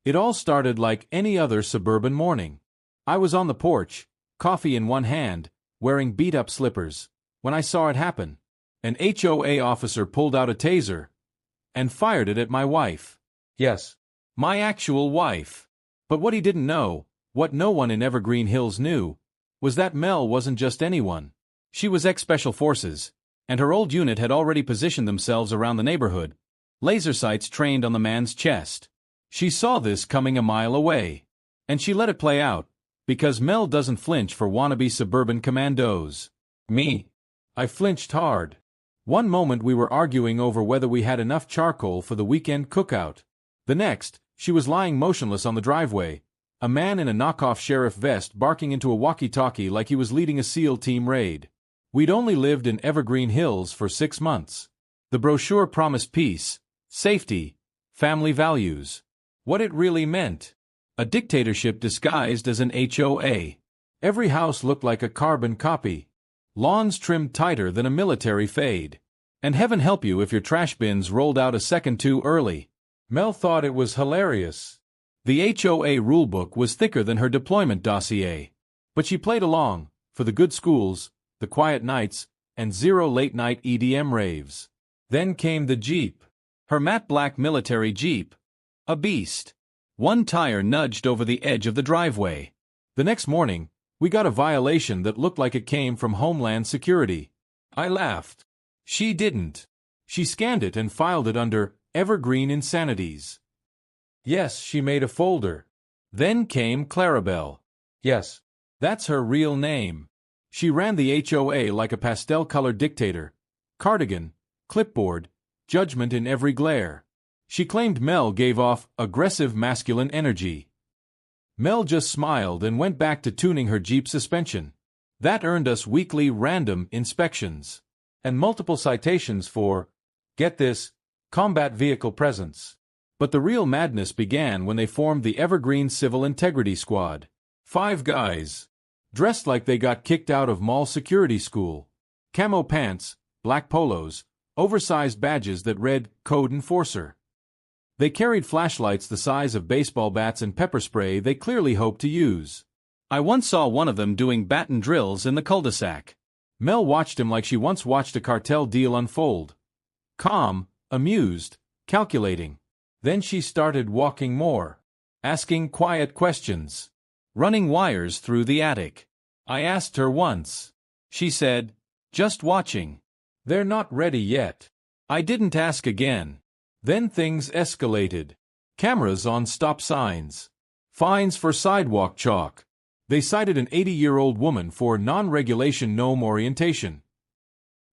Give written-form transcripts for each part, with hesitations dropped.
It all started like any other suburban morning. I was on the porch, coffee in one hand, wearing beat-up slippers, when I saw it happen. An HOA officer pulled out a taser and fired it at my wife. Yes, my actual wife. But what he didn't know, what no one in Evergreen Hills knew, was that Mel wasn't just anyone. She was ex-Special Forces, and her old unit had already positioned themselves around the neighborhood, laser sights trained on the man's chest. She saw this coming a mile away, and she let it play out, because Mel doesn't flinch for wannabe suburban commandos. Me. I flinched hard. One moment we were arguing over whether we had enough charcoal for the weekend cookout. The next, she was lying motionless on the driveway, a man in a knockoff sheriff vest barking into a walkie-talkie like he was leading a SEAL team raid. We'd only lived in Evergreen Hills for 6 months. The brochure promised peace, safety, family values. What it really meant? A dictatorship disguised as an HOA. Every house looked like a carbon copy. Lawns trimmed tighter than a military fade. And heaven help you if your trash bins rolled out a second too early. Mel thought it was hilarious. The HOA rulebook was thicker than her deployment dossier. But she played along, for the good schools, the quiet nights, and 0 late-night EDM raves. Then came the Jeep. Her matte black military Jeep. A beast. One tire nudged over the edge of the driveway. The next morning, we got a violation that looked like it came from Homeland Security. I laughed. She didn't. She scanned it and filed it under Evergreen Insanities. Yes, she made a folder. Then came Clarabelle. Yes, that's her real name. She ran the HOA like a pastel-colored dictator. Cardigan, clipboard, judgment in every glare. She claimed Mel gave off aggressive masculine energy. Mel just smiled and went back to tuning her Jeep suspension. That earned us weekly random inspections. And multiple citations for, get this, combat vehicle presence. But the real madness began when they formed the Evergreen Civil Integrity Squad. 5 guys. Dressed like they got kicked out of mall security school. Camo pants, black polos, oversized badges that read, Code Enforcer. They carried flashlights the size of baseball bats and pepper spray they clearly hoped to use. I once saw one of them doing baton drills in the cul-de-sac. Mel watched him like she once watched a cartel deal unfold. Calm, amused, calculating. Then she started walking more. Asking quiet questions. Running wires through the attic. I asked her once. She said, just watching. They're not ready yet. I didn't ask again. Then things escalated. Cameras on stop signs. Fines for sidewalk chalk. They cited an 80-year-old woman for non-regulation gnome orientation.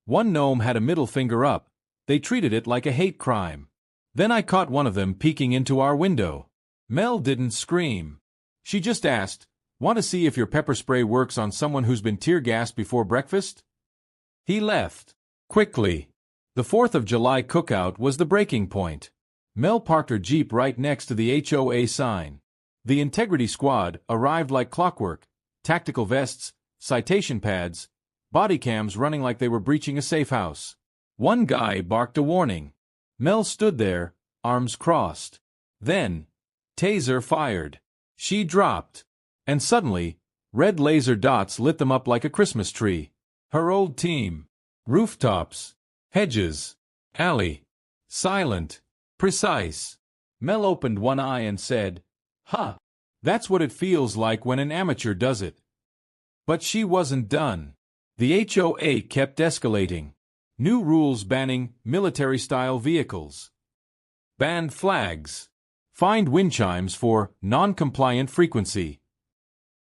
One gnome had a middle finger up. They treated it like a hate crime. Then I caught one of them peeking into our window. Mel didn't scream. She just asked, want to see if your pepper spray works on someone who's been tear-gassed before breakfast? He left. Quickly. The 4th of July cookout was the breaking point. Mel parked her Jeep right next to the HOA sign. The Integrity Squad arrived like clockwork, tactical vests, citation pads, body cams running like they were breaching a safe house. One guy barked a warning. Mel stood there, arms crossed. Then, taser fired. She dropped. And suddenly, red laser dots lit them up like a Christmas tree. Her old team. Rooftops. Hedges. Alley. Silent. Precise. Mel opened one eye and said, "Huh. That's what it feels like when an amateur does it." But she wasn't done. The HOA kept escalating. New rules banning military-style vehicles. Banned flags. Fined wind chimes for non-compliant frequency.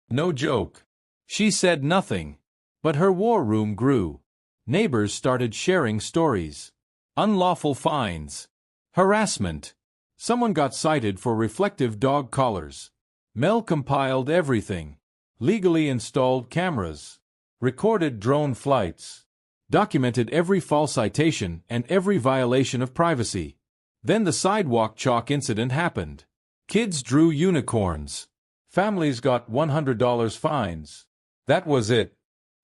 No joke. She said nothing. But her war room grew. Neighbors started sharing stories. Unlawful fines. Harassment. Someone got cited for reflective dog collars. Mel compiled everything. Legally installed cameras. Recorded drone flights. Documented every false citation and every violation of privacy. Then the sidewalk chalk incident happened. Kids drew unicorns. Families got $100 fines. That was it.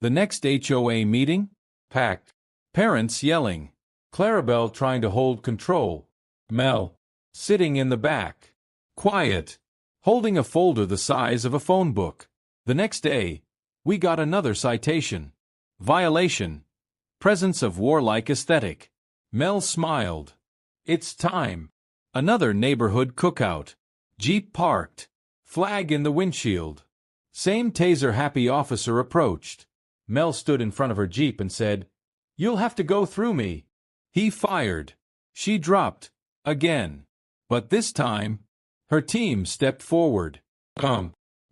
The next HOA meeting? Packed. Parents yelling. Clarabelle trying to hold control. Mel. Sitting in the back. quiet, holding a folder the size of a phone book. The next day, we got another citation. Violation. Presence of warlike aesthetic. Mel smiled. It's time. Another neighborhood cookout. Jeep parked. Flag in the windshield. Same taser-happy officer approached. Mel stood in front of her Jeep and said, "You'll have to go through me." He fired. She dropped. Again. But this time, her team stepped forward.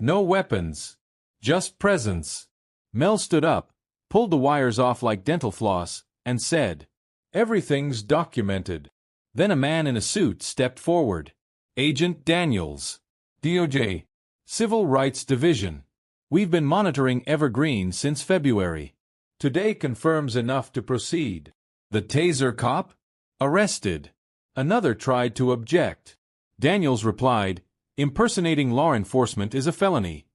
No weapons. Just presence. Mel stood up, pulled the wires off like dental floss, and said, "Everything's documented." Then a man in a suit stepped forward. Agent Daniels. DOJ. Civil Rights Division. We've been monitoring Evergreen since February. Today confirms enough to proceed. The taser cop? Arrested. Another tried to object. Daniels replied, "Impersonating law enforcement is a felony."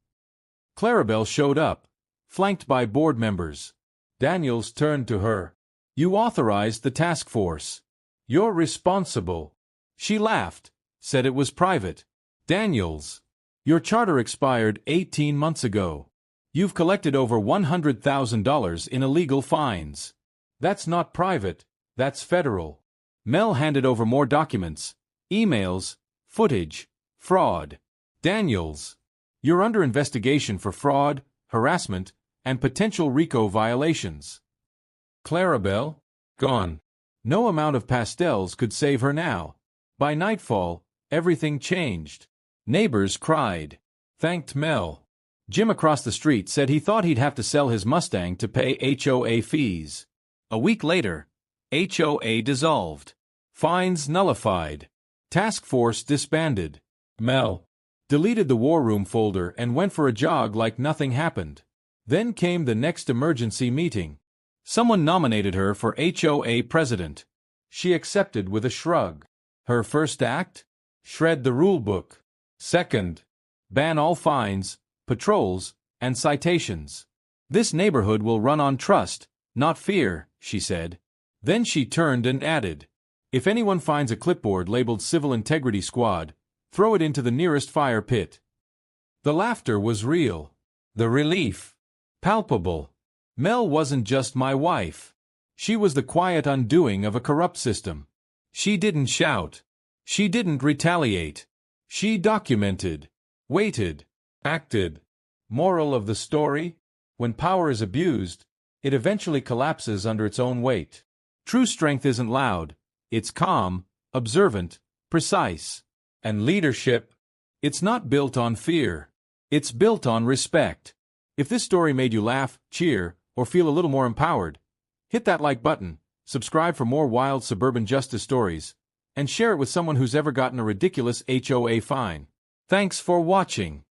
Clarabelle showed up, flanked by board members. Daniels turned to her. "You authorized the task force. You're responsible." She laughed, said it was private. Daniels. "Your charter expired 18 months ago. You've collected over $100,000 in illegal fines. That's not private, that's federal." Mel handed over more documents, emails, footage, fraud. Daniels. "You're under investigation for fraud, harassment, and potential RICO violations." Clarabelle. Gone. No amount of pastels could save her now. By nightfall, everything changed. Neighbors cried. Thanked Mel. Jim across the street said he thought he'd have to sell his Mustang to pay HOA fees. A week later, HOA dissolved. Fines nullified. Task force disbanded. Mel deleted the war room folder and went for a jog like nothing happened. Then came the next emergency meeting. Someone nominated her for HOA president. She accepted with a shrug. Her first act? Shred the rulebook. Second, ban all fines, patrols, and citations. "This neighborhood will run on trust, not fear," she said. Then she turned and added, "If anyone finds a clipboard labeled Civil Integrity Squad, throw it into the nearest fire pit." The laughter was real. The relief palpable. Mel wasn't just my wife. She was the quiet undoing of a corrupt system. She didn't shout. She didn't retaliate. She documented, waited, acted. Moral of the story? When power is abused, it eventually collapses under its own weight. True strength isn't loud. It's calm, observant, precise. And leadership? It's not built on fear. It's built on respect. If this story made you laugh, cheer, or feel a little more empowered, hit that like button, subscribe for more wild suburban justice stories, and share it with someone who's ever gotten a ridiculous HOA fine. Thanks for watching.